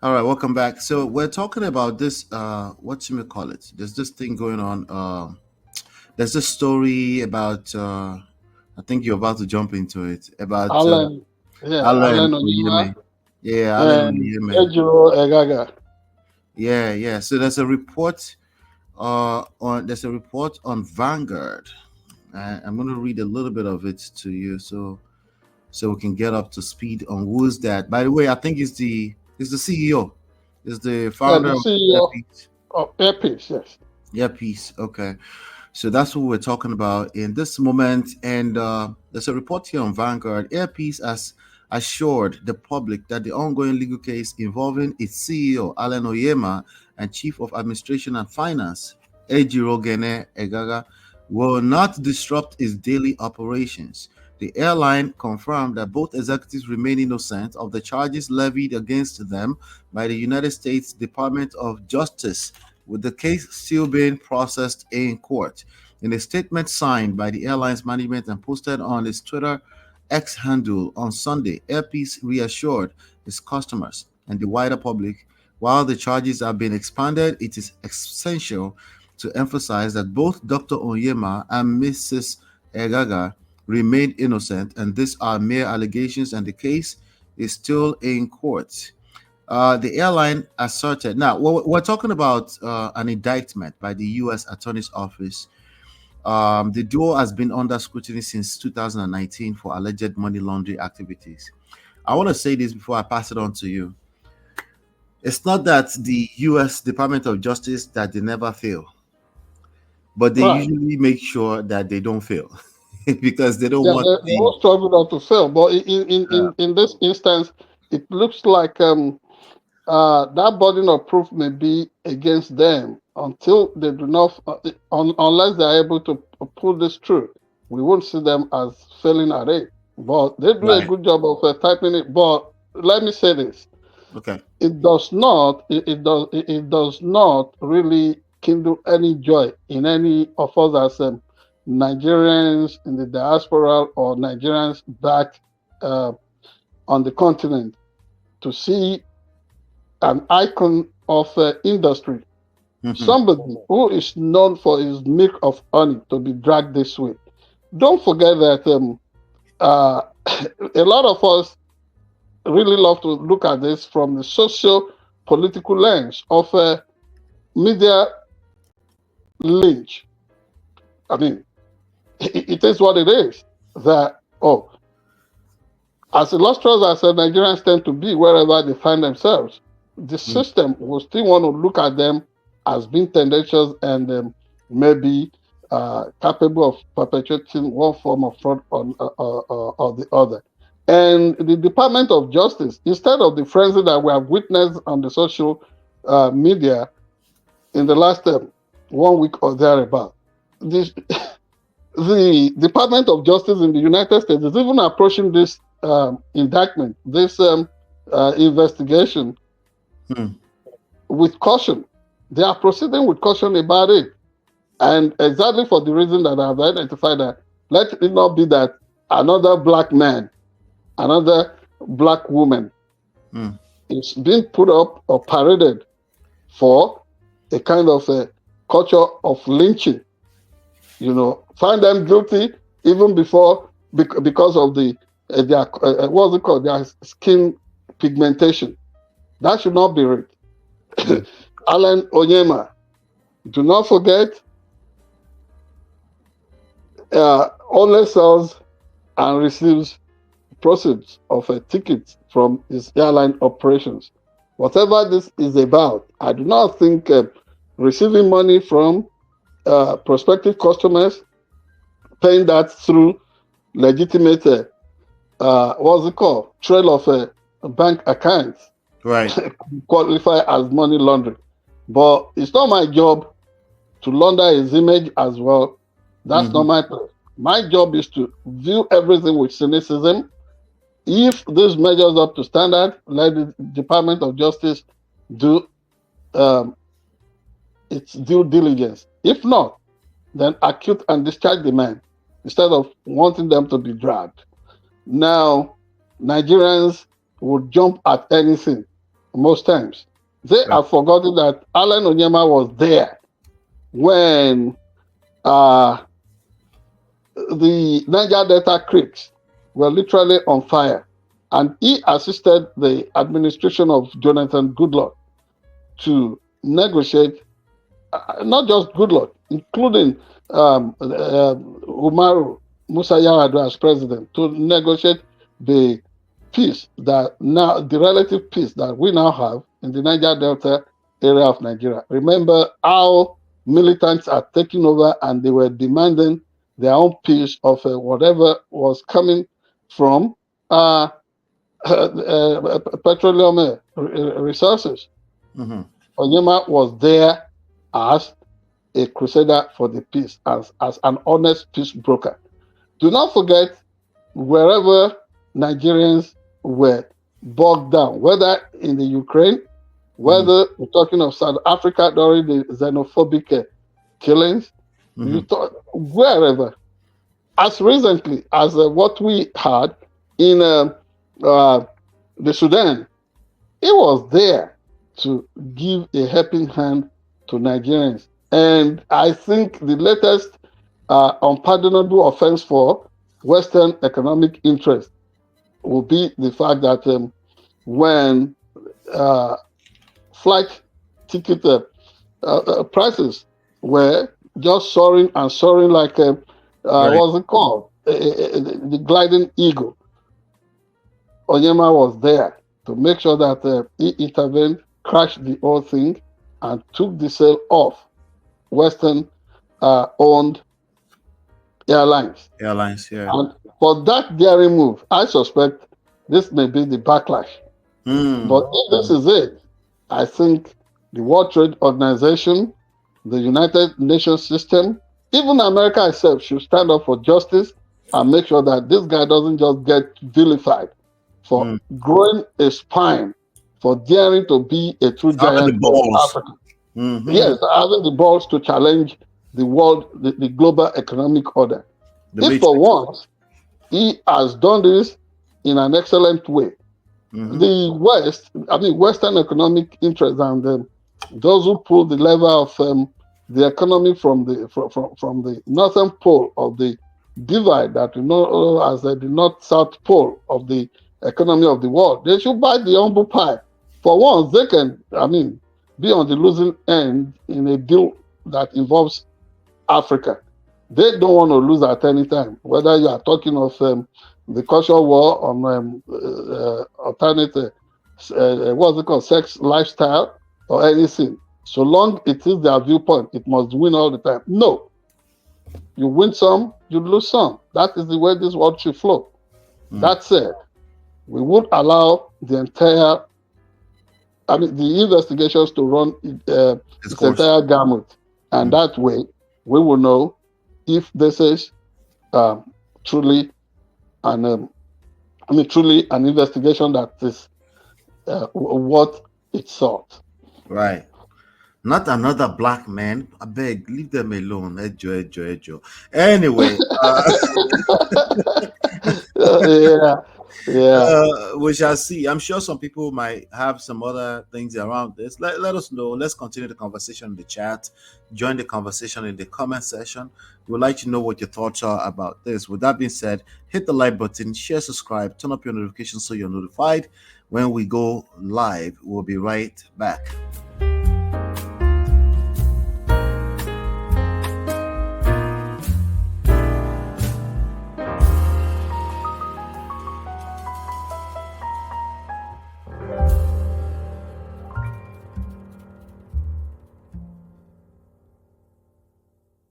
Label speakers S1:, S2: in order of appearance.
S1: All right, welcome back. So we're talking about this. What you may call it? There's this thing going on. There's this story about. I think you're about to jump into it about
S2: Alan, yeah,
S1: Alan
S2: Alan Onyema
S1: Oyeme. Yeah, Alan
S2: and
S1: Oyeme.
S2: Ejiro Egaga.
S1: Yeah, yeah. So there's a report. There's a report on Vanguard. I'm going to read a little bit of it to you, so we can get up to speed on who's that. By the way, I think it's the CEO, is the
S2: Yeah,
S1: founder
S2: the
S1: of
S2: CEO
S1: Earpiece.
S2: of Airpeace, yes.
S1: Earpiece. Okay, so that's what we're talking about in this moment. And there's a report here on Vanguard. Earpiece has assured the public that the ongoing legal case involving its CEO Alan Oyema and Chief of Administration and Finance Ejiro Egaga will not disrupt its daily operations. The airline confirmed that both executives remain innocent of the charges levied against them by the United States Department of Justice, with the case still being processed in court. In a statement signed by the airline's management and posted on its Twitter X handle on Sunday, Airpeace reassured its customers and the wider public while the charges have been expanded, it is essential to emphasize that both Dr. Onyema and Mrs. Egaga remain innocent, and these are mere allegations, and the case is still in court. The airline asserted. Now, we're talking about an indictment by the U.S. Attorney's Office. The duo has been under scrutiny since 2019 for alleged money laundering activities. I want to say this before I pass it on to you. It's not that the U.S. Department of Justice that they never fail, but they
S2: Right.
S1: usually make sure that they don't fail because they don't
S2: Yeah,
S1: want
S2: they
S1: the.
S2: all struggle not to fail. But
S1: Uh,
S2: in this instance, it looks like that burden of proof may be against them until they do not, unless they are able to pull this through. We won't see them as failing at it. But they do a
S1: right.
S2: good job of typing it. But let me say this:
S1: Okay.
S2: it does not really kindle any joy in any of us as Nigerians in the diaspora or Nigerians back uh, on the continent to see an icon of industry,
S1: Hmm.
S2: somebody who is known for his milk of honey, to be dragged this way. Don't forget that uh, a lot of us really love to look at this from the socio political lens of media lynch. I mean, it is what it is. That, oh, as illustrious as Nigerians tend to be wherever they find themselves, the system will still want to look at them as being tendentious and maybe capable of perpetuating one form of fraud or the other. And the Department of Justice, instead of the frenzy that we have witnessed on the social media in the last 1 week or thereabout, this, the Department of Justice in the United States is even approaching this indictment, this investigation
S1: Hmm.
S2: with caution. They are proceeding with caution about it. And exactly for the reason that I've identified, that let it not be that another black man, another black woman
S1: Hmm.
S2: is being put up or paraded for a kind of a culture of lynching. Find them guilty even before because of their what's it called, their skin pigmentation. That should not be it.
S1: Hmm.
S2: Alan Onyema, do not forget, only sells and receives proceeds of a ticket from his airline operations. Whatever this is about, I do not think receiving money from prospective customers, paying that through legitimate what's it called, trail of bank accounts
S1: Right.
S2: qualify as money laundering. But it's not my job to launder his image as well. That's not
S1: Hmm.
S2: my place. My job is to view everything with cynicism. If this measures up to standard, let the Department of Justice do um, its due diligence. If not, then acute and discharge the man instead of wanting them to be dragged. Now, Nigerians would jump at anything most times. They
S1: Right.
S2: have forgotten that Alan Onyema was there when uh, the Niger Delta creeks were literally on fire. And he assisted the administration of Jonathan Goodluck to negotiate, not just Goodluck, including Umaru Musa Yar'Adua as president, to negotiate the peace that now, the relative peace that we now have in the Niger Delta area of Nigeria. Remember how militants are taking over and they were demanding their own piece of whatever was coming from uh, petroleum resources.
S1: Mm-hmm.
S2: Onyema was there as a crusader for the peace, as an honest peace broker. Do not forget, wherever Nigerians were bogged down, whether in the Ukraine,
S1: Mm-hmm.
S2: whether we're talking of South Africa during the xenophobic killings,
S1: Mm-hmm.
S2: you thought, wherever, as recently as what we had in uh, the Sudan, he was there to give a helping hand to Nigerians. And I think the latest unpardonable offense for Western economic interest will be the fact that when uh, flight ticket prices were just soaring and soaring like
S1: Right.
S2: what's it called? The gliding eagle. Onyema was there to make sure that he intervened, crashed the whole thing, and took the sail off Western owned airlines.
S1: Airlines. Yeah.
S2: And for that daring move, I suspect this may be the backlash.
S1: Mm.
S2: But if this is it, I think the World Trade Organization, the United Nations system, even America itself should stand up for justice and make sure that this guy doesn't just get vilified for
S1: Mm.
S2: growing a spine, for daring to be a true
S1: Having the
S2: giant of
S1: balls.
S2: Africa.
S1: Mm-hmm.
S2: Yes, having the balls to challenge the world, the global economic order.
S1: The
S2: If for
S1: Matrix.
S2: once he has done this in an excellent way,
S1: Mm-hmm.
S2: the West, I mean, Western economic interests and those who pull the lever of the economy from the northern pole of the divide that we know as the north-south pole of the economy of the world, they should buy the humble pie. For once, they can, I mean, be on the losing end in a deal that involves Africa. They don't want to lose at any time, whether you are talking of the cultural war on alternative, what's it called, sex lifestyle or anything. So long it is their viewpoint, it must win all the time. No, you win some, you lose some. That is the way this world should flow.
S1: Mm.
S2: That said, we would allow the entire, I mean, the investigations to run
S1: Of
S2: its
S1: course.
S2: entire gamut. And
S1: Mm.
S2: that way, we will know if this is um, truly an, truly an investigation that is what it sought.
S1: Right. Not another black man. I beg, leave them alone. Ejo, ejo, ejo. Anyway,
S2: Yeah, yeah.
S1: we shall see. I'm sure some people might have some other things around this. Let us know. Let's continue the conversation in the chat. Join the conversation in the comment section. We would like to know what your thoughts are about this. With that being said, hit the like button, share, subscribe, turn up your notifications so you're notified when we go live. We'll be right back.